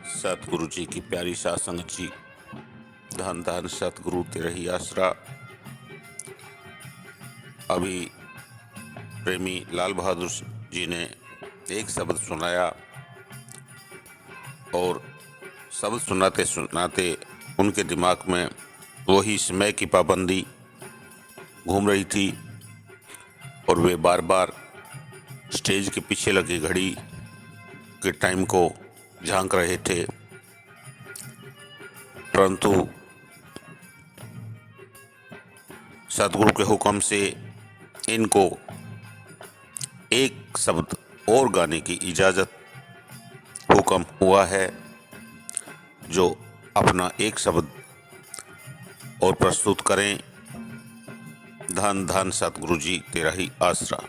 सतगुरु जी की प्यारी साध संगत जी, धन धन सतगुरु तेरा ही आसरा। अभी प्रेमी लाल बहादुर जी ने एक शब्द सुनाया और शब्द सुनाते सुनाते उनके दिमाग में वही समय की पाबंदी घूम रही थी और वे बार बार स्टेज के पीछे लगी घड़ी के टाइम को झांक रहे थे, परंतु सतगुरु के हुक्म से इनको एक शब्द और गाने की इजाज़त हुक्म हुआ है, जो अपना एक शब्द और प्रस्तुत करें। धन धन सतगुरु जी तेरा ही आसरा।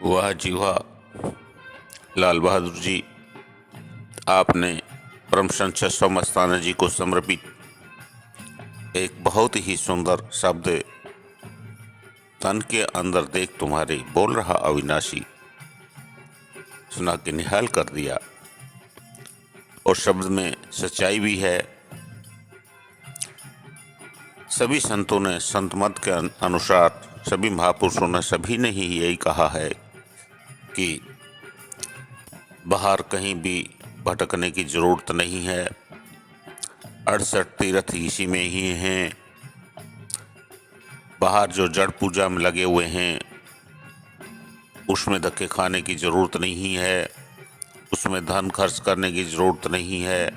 वाह जी वाह लाल बहादुर जी, आपने परम संत शस्व मस्ताना जी को समर्पित एक बहुत ही सुंदर शब्द तन के अंदर देख तुम्हारे बोल रहा अविनाशी सुना के निहाल कर दिया। और शब्द में सच्चाई भी है। सभी संतों ने संत मत के अनुसार, सभी महापुरुषों ने, सभी ने ही यही कहा है कि बाहर कहीं भी भटकने की जरूरत नहीं है। 68 तीर्थ इसी में ही हैं। बाहर जो जड़ पूजा में लगे हुए हैं उसमें धक्के खाने की ज़रूरत नहीं है, उसमें धन खर्च करने की ज़रूरत नहीं है,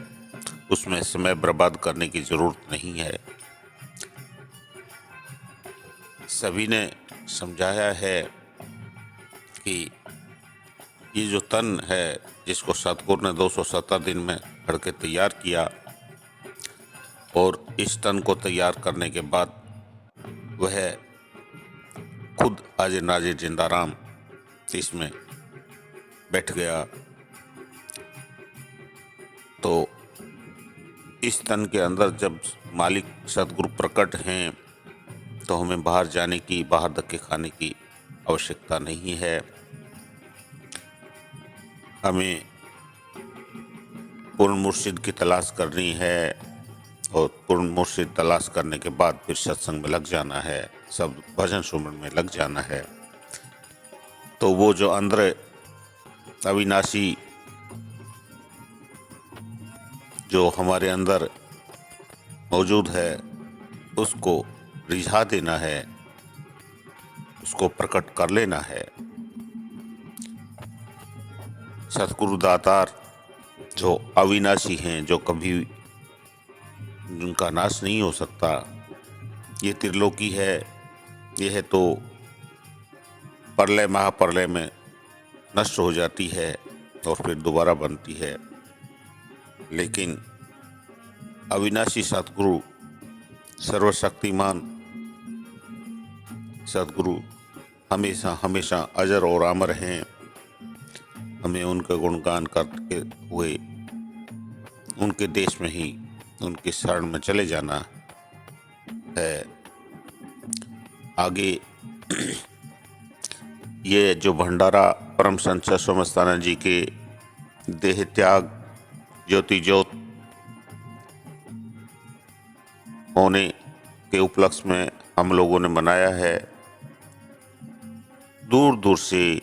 उसमें समय बर्बाद करने की ज़रूरत नहीं है। सभी ने समझाया है कि ये जो तन है जिसको सतगुरु ने 270 दिन में घड़ के तैयार किया, और इस तन को तैयार करने के बाद वह खुद आज नाजे जिंदाराम इसमें बैठ गया। तो इस तन के अंदर जब मालिक सतगुरु प्रकट हैं तो हमें बाहर जाने की, बाहर धक्के खाने की आवश्यकता नहीं है। हमें पूर्ण मुर्शिद की तलाश करनी है और पूर्ण मुर्शिद तलाश करने के बाद फिर सत्संग में लग जाना है, सब भजन सुमरन में लग जाना है। तो वो जो अंदर अविनाशी जो हमारे अंदर मौजूद है उसको रिझा देना है, उसको प्रकट कर लेना है। सतगुरु दातार जो अविनाशी हैं, जो कभी उनका नाश नहीं हो सकता, ये त्रिलोकी है, यह तो प्रलय महाप्रलय में नष्ट हो जाती है और फिर दोबारा बनती है। लेकिन अविनाशी सतगुरु, सर्वशक्तिमान सतगुरु हमेशा हमेशा अजर और अमर हैं। हमें उनका गुणगान करते हुए उनके देश में ही उनके शरण में चले जाना है। आगे ये जो भंडारा परम संत शस्व मस्ताना जी के देह त्याग ज्योति ज्योत होने के उपलक्ष्य में हम लोगों ने मनाया है। दूर दूर से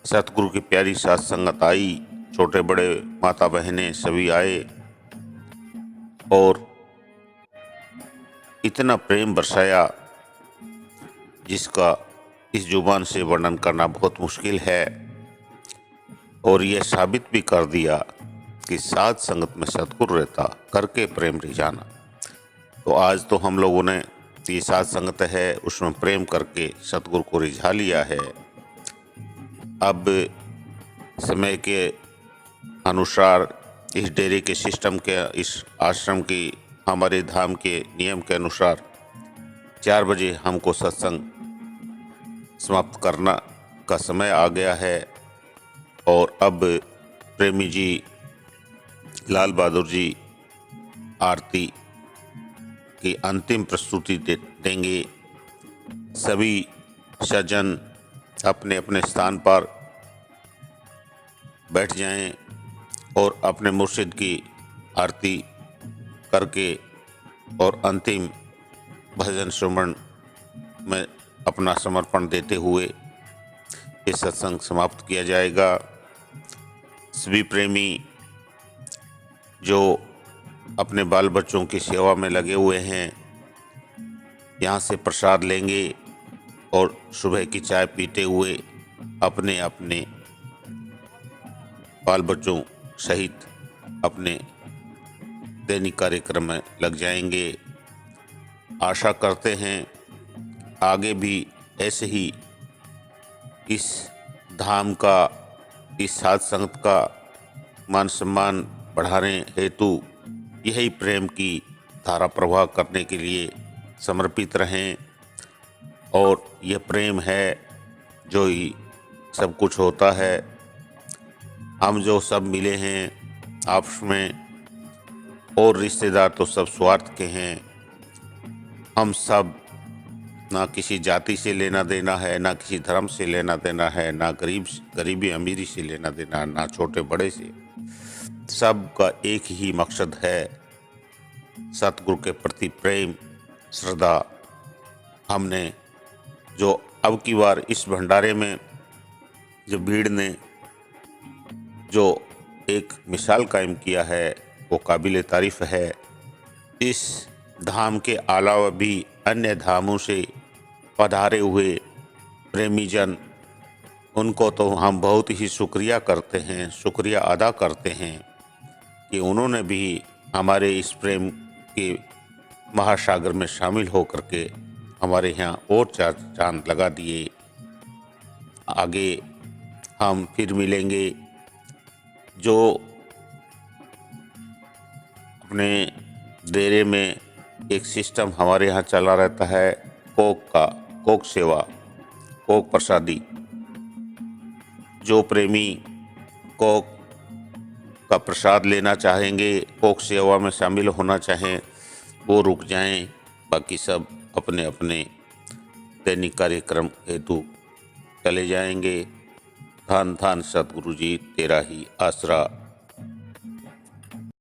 सतगुरु की प्यारी साथ संगत आई, छोटे बड़े माता बहनें सभी आए और इतना प्रेम बरसाया जिसका इस जुबान से वर्णन करना बहुत मुश्किल है। और यह साबित भी कर दिया कि साध संगत में सतगुरु रहता, करके प्रेम रिझाना। तो आज तो हम लोगों ने ये साध संगत है उसमें प्रेम करके सतगुरु को रिझा लिया है। अब समय के अनुसार इस डेरे के सिस्टम के, इस आश्रम की, हमारे धाम के नियम के अनुसार 4 बजे हमको सत्संग समाप्त करना का समय आ गया है। और अब प्रेमी जी लाल बहादुर जी आरती की अंतिम प्रस्तुति देंगे। सभी सज्जन अपने अपने स्थान पर बैठ जाएं और अपने मुर्शिद की आरती करके और अंतिम भजन सुमन में अपना समर्पण देते हुए ये सत्संग समाप्त किया जाएगा। सभी प्रेमी जो अपने बाल बच्चों की सेवा में लगे हुए हैं यहाँ से प्रसाद लेंगे और सुबह की चाय पीते हुए अपने अपने बाल बच्चों सहित अपने दैनिक कार्यक्रम में लग जाएंगे। आशा करते हैं आगे भी ऐसे ही इस धाम का, इस साध संगत का मान सम्मान बढ़ाने हेतु यही प्रेम की धारा प्रवाह करने के लिए समर्पित रहें। और यह प्रेम है जो ही सब कुछ होता है। हम जो सब मिले हैं आपस में, और रिश्तेदार तो सब स्वार्थ के हैं। हम सब ना किसी जाति से लेना देना है, ना किसी धर्म से लेना देना है, ना गरीबी अमीरी से लेना देना, ना छोटे बड़े से। सबका एक ही मकसद है, सतगुरु के प्रति प्रेम श्रद्धा। हमने जो अब की बार इस भंडारे में जो भीड़ ने जो एक मिसाल कायम किया है वो काबिल तारीफ है। इस धाम के अलावा भी अन्य धामों से पधारे हुए प्रेमी जन, उनको तो हम बहुत ही शुक्रिया करते हैं, शुक्रिया अदा करते हैं कि उन्होंने भी हमारे इस प्रेम के महासागर में शामिल होकर के हमारे यहाँ और चार चांद लगा दिए। आगे हम फिर मिलेंगे। जो अपने डेरे में एक सिस्टम हमारे यहाँ चला रहता है कोक सेवा, कोक प्रसादी। जो प्रेमी कोक का प्रसाद लेना चाहेंगे, कोक सेवा में शामिल होना चाहें, वो रुक जाएं। बाकी सब अपने अपने दैनिक कार्यक्रम हेतु चले जाएंगे। धन धन सतगुरु जी तेरा ही आसरा।